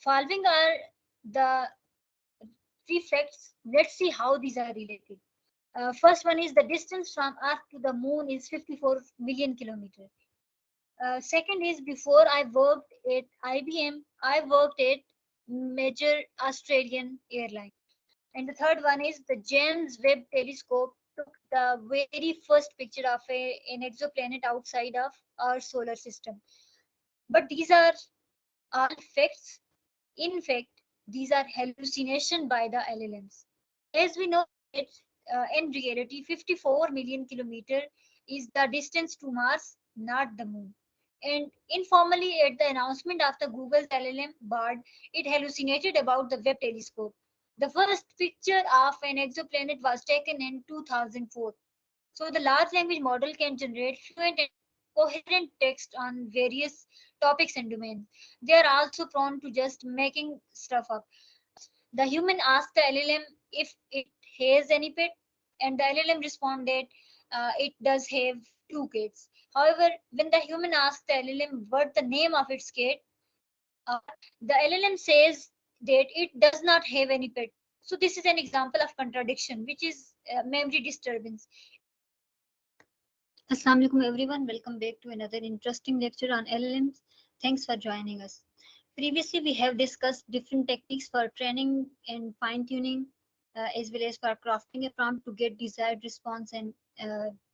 Following are the three facts. Let's see how these are related. First one is the distance from Earth to the Moon is 54 million kilometers. Second is before I worked at IBM, I worked at major Australian airline. And the third one is the James Webb Telescope took the very first picture of an exoplanet outside of our solar system. But these are all facts. In fact, these are hallucination by the LLMs. As we know, it, in reality, 54 million kilometer is the distance to Mars, not the moon. And informally, at the announcement of the Google's LLM Bard, it hallucinated about the Webb telescope. The first picture of an exoplanet was taken in 2004. So the large language model can generate fluent and coherent text on various topics and domains. They are also prone to just making stuff up. The human asked the LLM if it has any pet, and the LLM responded, it does have two cats. However, when the human asked the LLM what the name of its cat, uh, the LLM says that it does not have any pet. So this is an example of contradiction, which is memory disturbance. Assalamu alaikum everyone. Welcome back to another interesting lecture on LLMs. Thanks for joining us. Previously, we have discussed different techniques for training and fine-tuning, as well as for crafting a prompt to get desired response and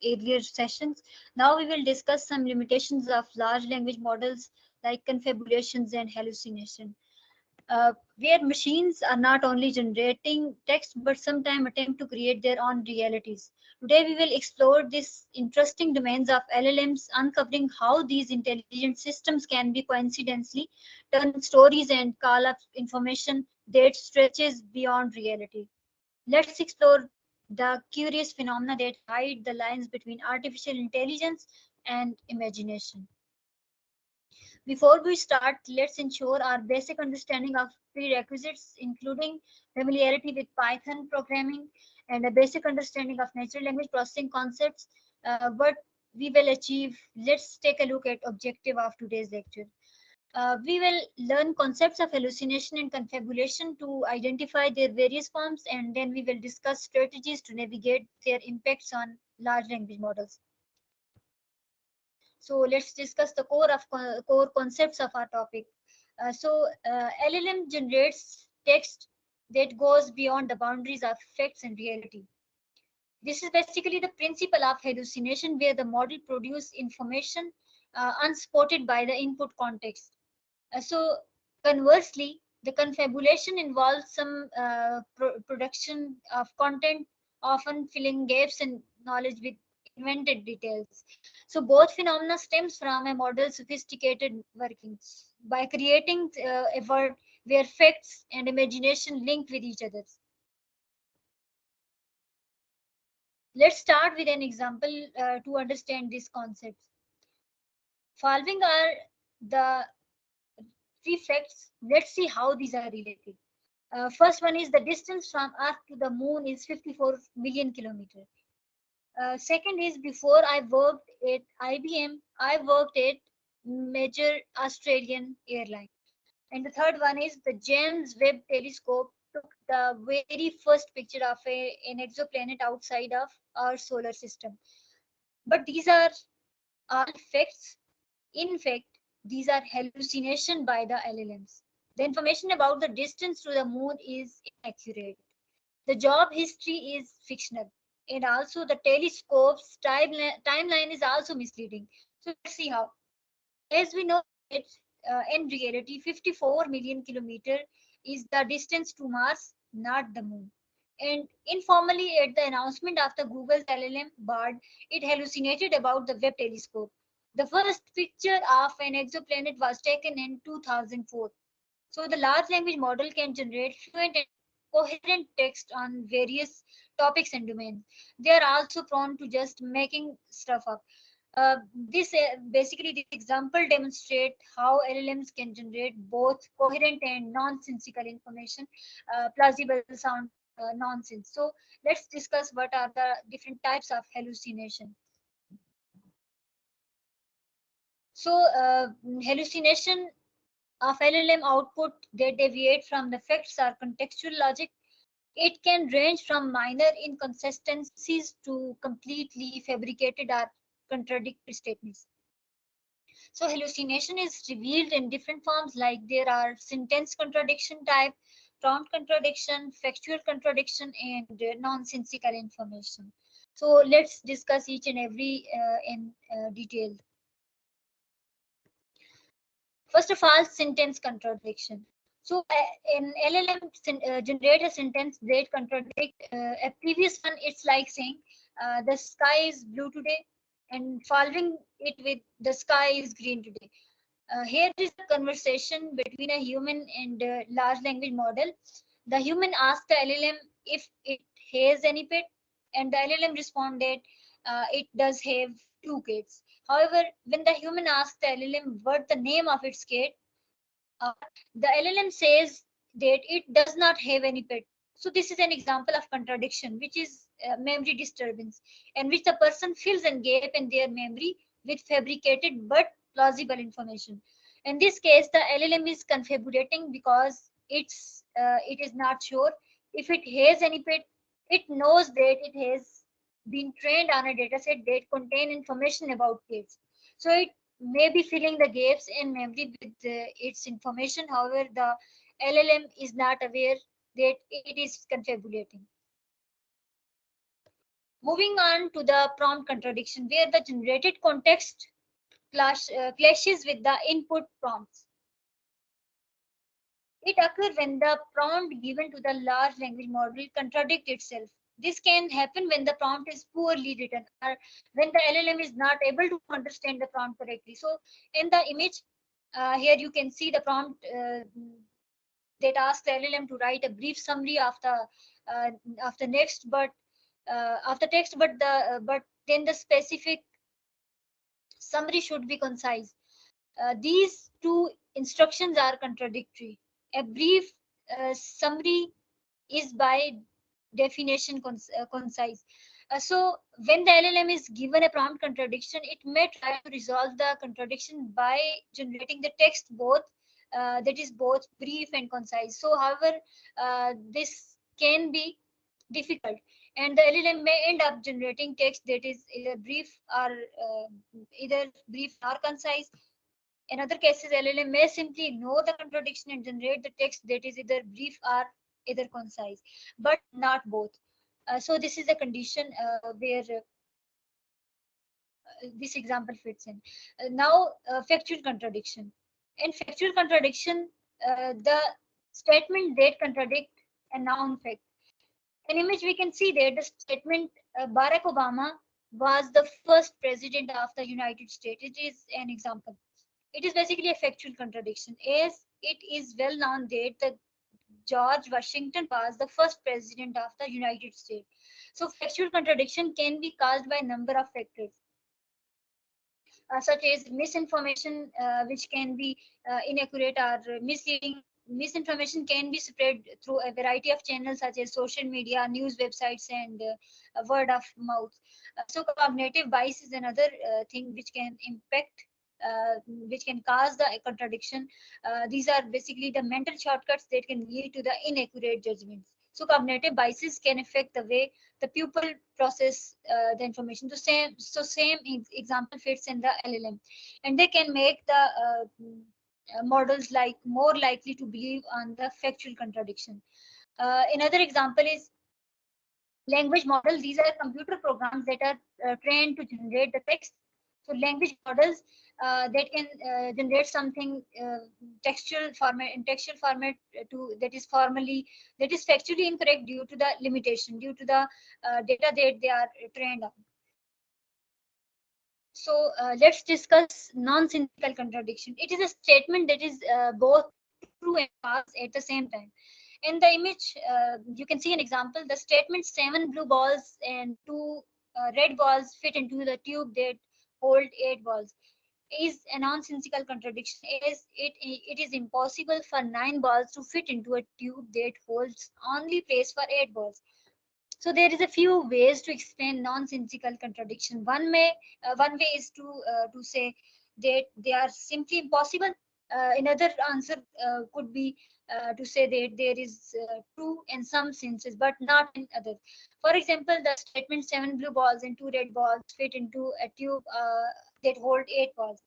earlier sessions. Now we will discuss some limitations of large language models like confabulations and hallucination. Where machines are not only generating text but sometimes attempt to create their own realities. Today we will explore these interesting domains of LLMs, uncovering how these intelligent systems can be coincidentally turn stories and call up information that stretches beyond reality. Let's explore the curious phenomena that hide the lines between artificial intelligence and imagination. Before we start, let's ensure our basic understanding of prerequisites, including familiarity with Python programming and a basic understanding of natural language processing concepts. What we will achieve, let's take a look at objective of today's lecture. We will learn concepts of hallucination and confabulation to identify their various forms, and then we will discuss strategies to navigate their impacts on large language models. So let's discuss the core concepts of our topic. LLM generates text that goes beyond the boundaries of facts and reality. This is basically the principle of hallucination, where the model produces information unspotted by the input context. Conversely, the confabulation involves some production of content, often filling gaps in knowledge with invented details. So both phenomena stems from a model's sophisticated workings by creating a world where facts and imagination link with each other. Let's start with an example to understand this concept. Following are the three facts. Let's see how these are related. First one is the distance from Earth to the Moon is 54 million kilometers. Second is before I worked at IBM, I worked at major Australian airline. And the third one is the James Webb Telescope took the very first picture of an exoplanet outside of our solar system. But these are all facts. In fact, these are hallucination by the LLMs. The information about the distance to the moon is inaccurate. The job history is fictional. And also the telescope's timeline is also misleading. So let's see how. As we know, it, in reality, 54 million kilometer is the distance to Mars, not the moon. And informally, at the announcement of the Google's LLM Bard, it hallucinated about the Webb telescope. The first picture of an exoplanet was taken in 2004. So the large language model can generate fluent and coherent text on various topics and domains. They are also prone to just making stuff up. This basically this example demonstrate how LLMs can generate both coherent and nonsensical information, plausible sound nonsense. So let's discuss what are the different types of hallucination. So hallucination of LLM output that deviate from the facts or contextual logic. It can range from minor inconsistencies to completely fabricated or contradictory statements. So hallucination is revealed in different forms, like there are sentence contradiction type, prompt contradiction, factual contradiction, and nonsensical information. So let's discuss each and every in detail. First of all, sentence contradiction. So in LLM generate a sentence that contradict a previous one. It's like saying the sky is blue today, and following it with the sky is green today. Here is a conversation between a human and a large language model. The human asked the LLM if it has any pet, and the LLM responded, it does have two cats. However, when the human asked the LLM what the name of its cat, uh, the LLM says that it does not have any pet. So this is an example of contradiction, which is memory disturbance, and which the person fills a gap in their memory with fabricated but plausible information. In this case, the LLM is confabulating because it is not sure if it has any pet. It knows that it has been trained on a dataset that contain information about kids. So it may be filling the gaps in memory with its information. However, the LLM is not aware that it is confabulating. Moving on to the prompt contradiction, where the generated context clashes with the input prompts. It occurs when the prompt given to the large language model contradicts itself. This can happen when the prompt is poorly written or when the LLM is not able to understand the prompt correctly. So in the image, here you can see the prompt that asks the LLM to write a brief summary uh, of the next, but after text, but then the specific summary should be concise. These two instructions are contradictory. A brief summary is by definition concise. So when the LLM is given a prompt contradiction, it may try to resolve the contradiction by generating the text both that is both brief and concise. So however, this can be difficult, and the LLM may end up generating text that is either brief or concise. In other cases, LLM may simply ignore the contradiction and generate the text that is either brief or either concise, but not both. So this is a condition where this example fits in. Now, factual contradiction. In factual contradiction, the statement that contradict a noun fact. In image, we can see that the statement Barack Obama was the first president of the United States. It is an example. It is basically a factual contradiction, as it is well known that the George Washington was the first president of the United States. So factual contradiction can be caused by a number of factors, such as misinformation, which can be inaccurate or misleading. Misinformation can be spread through a variety of channels such as social media, news websites, and word of mouth. So cognitive bias is another thing which can impact, which can cause the contradiction. These are basically the mental shortcuts that can lead to the inaccurate judgments. So cognitive biases can affect the way the pupil process the information. So same example fits in the LLM, and they can make the models like more likely to believe on the factual contradiction. Another example is language model. These are computer programs that are trained to generate the text. So language models that can generate something textual format to that is factually incorrect due to the limitation, due to the data that they are trained on. So let's discuss nonsensical contradiction. It is a statement that is both true and false at the same time. In the image, you can see an example. The statement 7 blue balls and 2 red balls fit into the tube that hold 8 balls is a nonsensical contradiction, as it is impossible for 9 balls to fit into a tube that holds only place for 8 balls. So there is a few ways to explain nonsensical contradiction. One way is to say that they are simply impossible. Another answer could be to say that there is true in some senses, but not in others. For example, the statement 7 blue balls and 2 red balls fit into a tube that hold 8 balls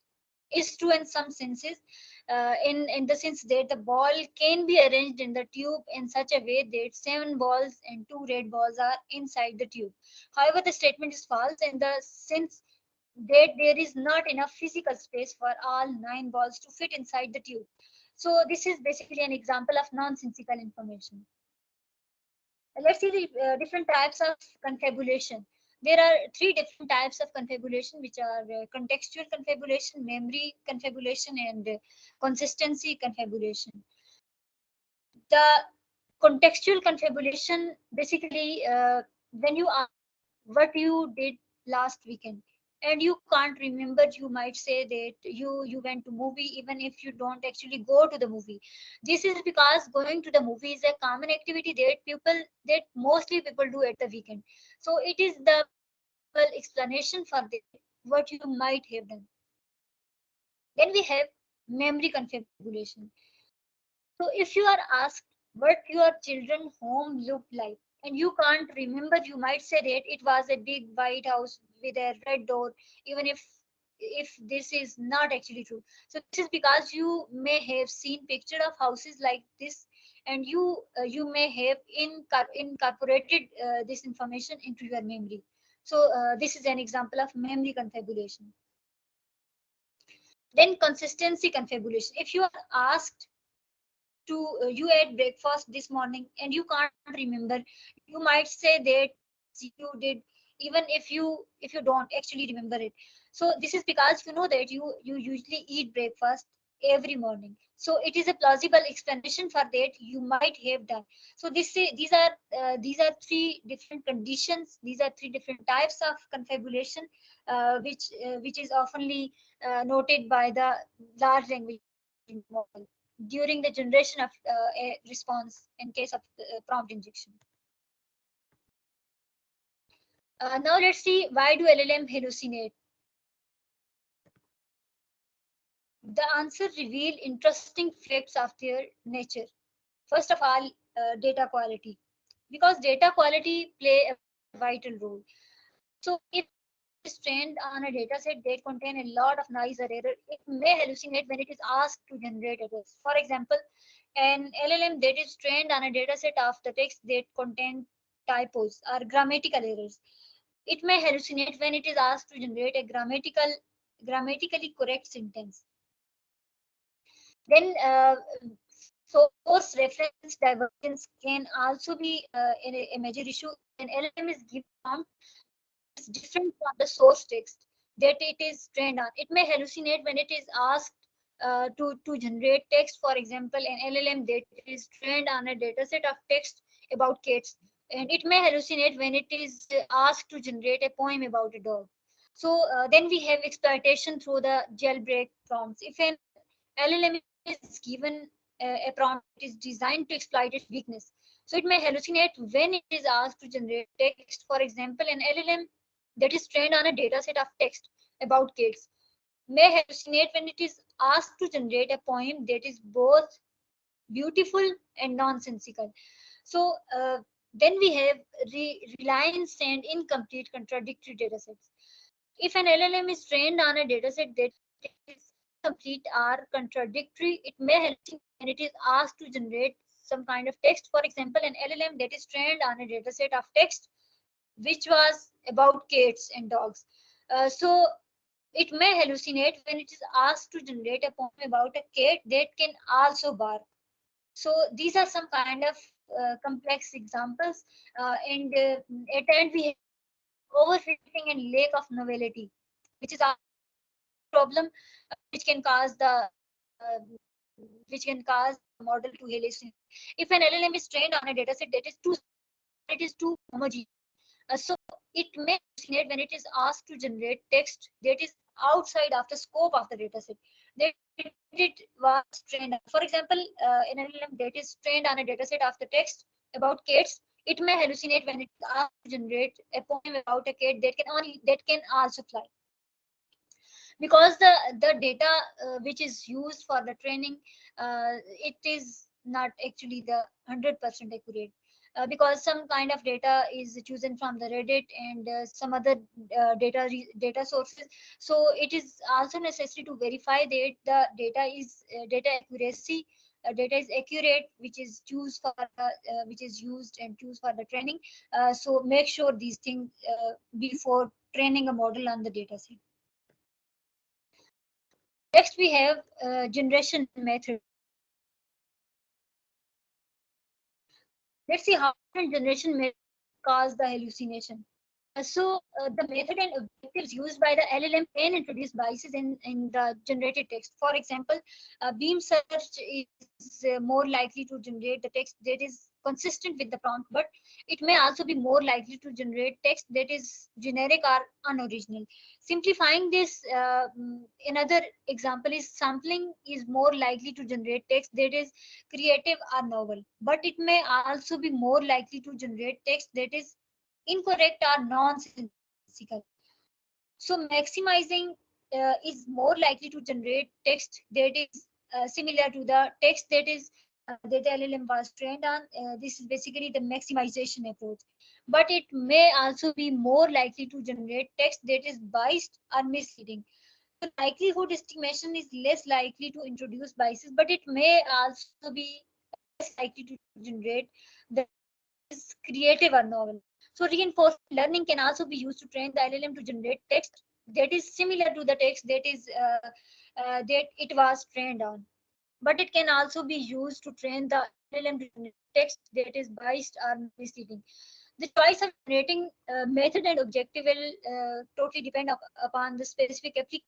is true in some senses, in the sense that the ball can be arranged in the tube in such a way that 7 balls and 2 red balls are inside the tube. However, the statement is false in the sense that there is not enough physical space for all 9 balls to fit inside the tube. So this is basically an example of nonsensical information. Let's see the different types of confabulation. There are three different types of confabulation, which are contextual confabulation, memory confabulation, and consistency confabulation. The contextual confabulation basically when you ask what you did last weekend and you can't remember, you might say that you went to movie even if you don't actually go to the movie. This is because going to the movie is a common activity that mostly people do at the weekend. So it is the plausible explanation for that, what you might have done. Then we have memory confabulation. So if you are asked what your children home looked like and you can't remember, you might say that it was a big white house with a red door, even if this is not actually true. So this is because you may have seen picture of houses like this, and you may have incorporated this information into your memory. So this is an example of memory confabulation. Then consistency confabulation. If you are asked to you ate breakfast this morning and you can't remember, you might say that yes you did, even if you don't actually remember it. So this is because you know that you usually eat breakfast every morning, so it is a plausible explanation for that you might have done. So these are three different conditions, these are three different types of confabulation, which is oftenly noted by the large language model during the generation of a response in case of prompt injection. Now let's see, why do LLM hallucinate? The answer reveal interesting facts of their nature. First of all, data quality, because data quality play a vital role. So if an LLM is trained on a data set that contain a lot of noise or error, it may hallucinate when it is asked to generate errors. For example, an LLM that is trained on a dataset of the text that contain typos or grammatical errors, it may hallucinate when it is asked to generate a grammatically correct sentence. Then source reference divergence can also be a major issue. An LLM is given prompt is different from the source text that it is trained on. It may hallucinate when it is asked to generate text. For example, an LLM that is trained on a dataset of text about cats, and it may hallucinate when it is asked to generate a poem about a dog. So then we have exploitation through the jailbreak prompts. If an LLM is given a prompt that is designed to exploit its weakness, so it may hallucinate when it is asked to generate text. For example, an LLM that is trained on a dataset of text about kids may hallucinate when it is asked to generate a poem that is both beautiful and nonsensical. So then we have reliance and incomplete contradictory datasets. If an LLM is trained on a dataset that is incomplete or contradictory, it may hallucinate when it is asked to generate some kind of text. For example, an LLM that is trained on a dataset of text which was about cats and dogs. So it may hallucinate when it is asked to generate a poem about a cat that can also bark. So these are some kind of complex examples. And at the end, we have overfitting and lack of novelty, which is a problem which can cause the which can cause the model to hallucinate. If an LLM is trained on a dataset that is too it is too homogeneous, so it may hallucinate when it is asked to generate text that is outside of the scope of the dataset that it was trained on. For example, an LLM that is trained on a dataset of the text about cats, it may hallucinate when it is asked to generate a poem about a cat that can also fly. because the data which is used for the training, it is not actually the 100% accurate, because some kind of data is chosen from the Reddit and some other data sources. So it is also necessary to verify that the data is data accuracy, data is accurate, which is choose for which is used and choose for the training. So make sure these things before training a model on the data set. Next, we have generation method. Let's see how different generation methods cause the hallucination. The method and objectives used by the LLM can introduce biases in the generated text. For example, beam search is more likely to generate the text that is consistent with the prompt, but it may also be more likely to generate text that is generic or unoriginal. Simplifying this, another example is sampling is more likely to generate text that is creative or novel, but it may also be more likely to generate text that is incorrect or nonsensical. So maximizing is more likely to generate text that is similar to the text that is that the LLM was trained on. This is basically the maximization approach. But it may also be more likely to generate text that is biased or misleading. The likelihood estimation is less likely to introduce biases, but it may also be less likely to generate the is creative or novel. So reinforcement learning can also be used to train the LLM to generate text that is similar to the text that it was trained on. But it can also be used to train the LLM to generate text that is biased or misleading. The choice of generating method and objective will totally depend upon the specific application.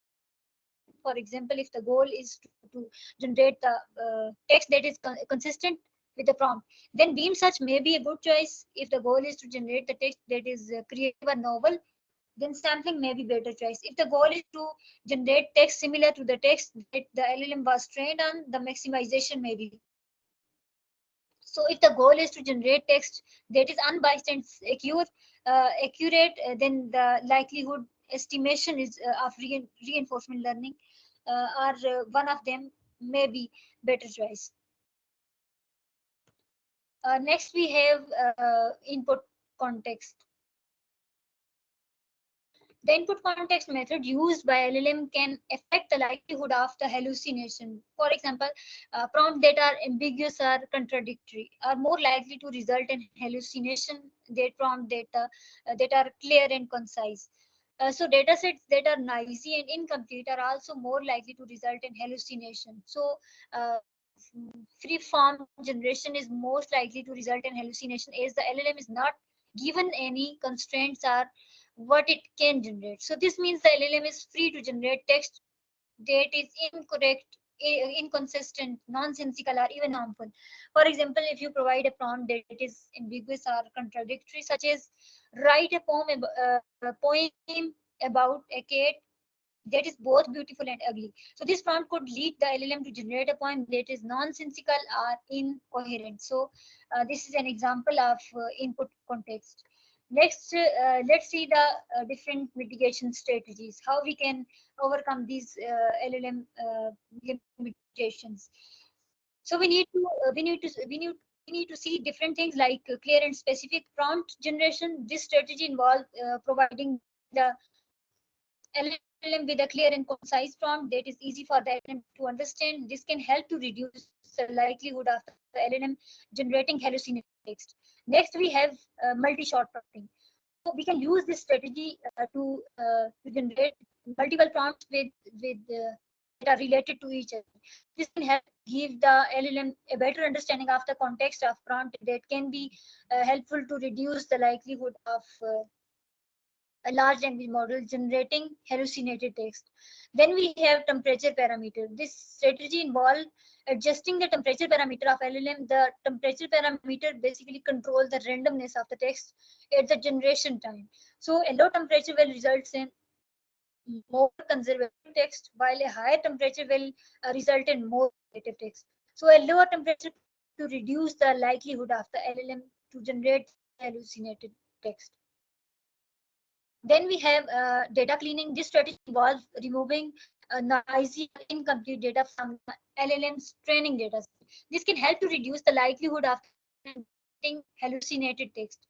For example, if the goal is to generate the text that is consistent with the prompt, then beam search may be a good choice. If the goal is to generate the text that is creative or novel, then sampling may be better choice. If the goal is to generate text similar to the text that the LLM was trained on, the maximization may be. So if the goal is to generate text that is unbiased and accurate, then the likelihood estimation is of reinforcement learning, or one of them may be better choice. Next, we have input context. The input context method used by LLM can affect the likelihood of the hallucination. For example, prompts that are ambiguous or contradictory are more likely to result in hallucination than prompt data that are clear and concise. So data sets that are noisy and incomplete are also more likely to result in hallucination. So free form generation is most likely to result in hallucination as the LLM is not given any constraints or what it can generate. So this means the LLM is free to generate text that is incorrect, inconsistent, nonsensical, or even harmful. For example, if you provide a prompt that is ambiguous or contradictory, such as write a poem about a cat that is both beautiful and ugly. So this prompt could lead the LLM to generate a poem that is nonsensical or incoherent. So this is an example of input context. Next, let's see the different mitigation strategies, how we can overcome these LLM limitations. So we need to see different things like clear and specific prompt generation. This strategy involves providing the LLM with a clear and concise prompt that is easy for the LLM to understand. This can help to reduce the likelihood of the LLM generating hallucinated text. Next, we have multi-shot prompting. So we can use this strategy to generate multiple prompts that are related to each other. This can help give the LLM a better understanding of the context of prompt that can be helpful to reduce the likelihood of a large language model generating hallucinated text. Then we have temperature parameter. This strategy involves adjusting the temperature parameter of LLM. The temperature parameter basically controls the randomness of the text at the generation time. So a low temperature will result in more conservative text, while a higher temperature will result in more creative text. So a lower temperature to reduce the likelihood of the LLM to generate hallucinated text. Then we have data cleaning. This strategy involves removing noisy, incomplete data from the LLM's training data. This can help to reduce the likelihood of generating hallucinated text.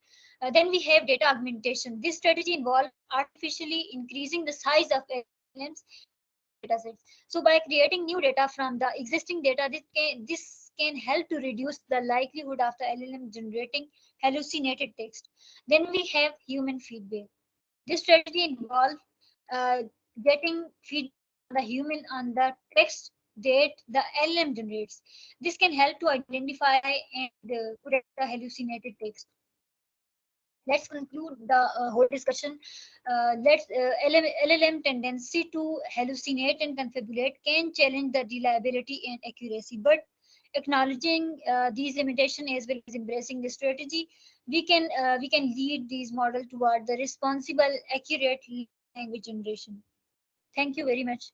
Then we have data augmentation. This strategy involves artificially increasing the size of LLMs datasets. So by creating new data from the existing data, this can help to reduce the likelihood of the LLM generating hallucinated text. Then we have human feedback. This strategy involves uh, getting feedback from the human on the text that the LLM generates. This can help to identify and correct the hallucinated text. Let's conclude the whole discussion. LLM tendency to hallucinate and confabulate can challenge the reliability and accuracy, but acknowledging these limitations as well as embracing the strategy, we can lead these models toward the responsible, accurate language generation. Thank you very much.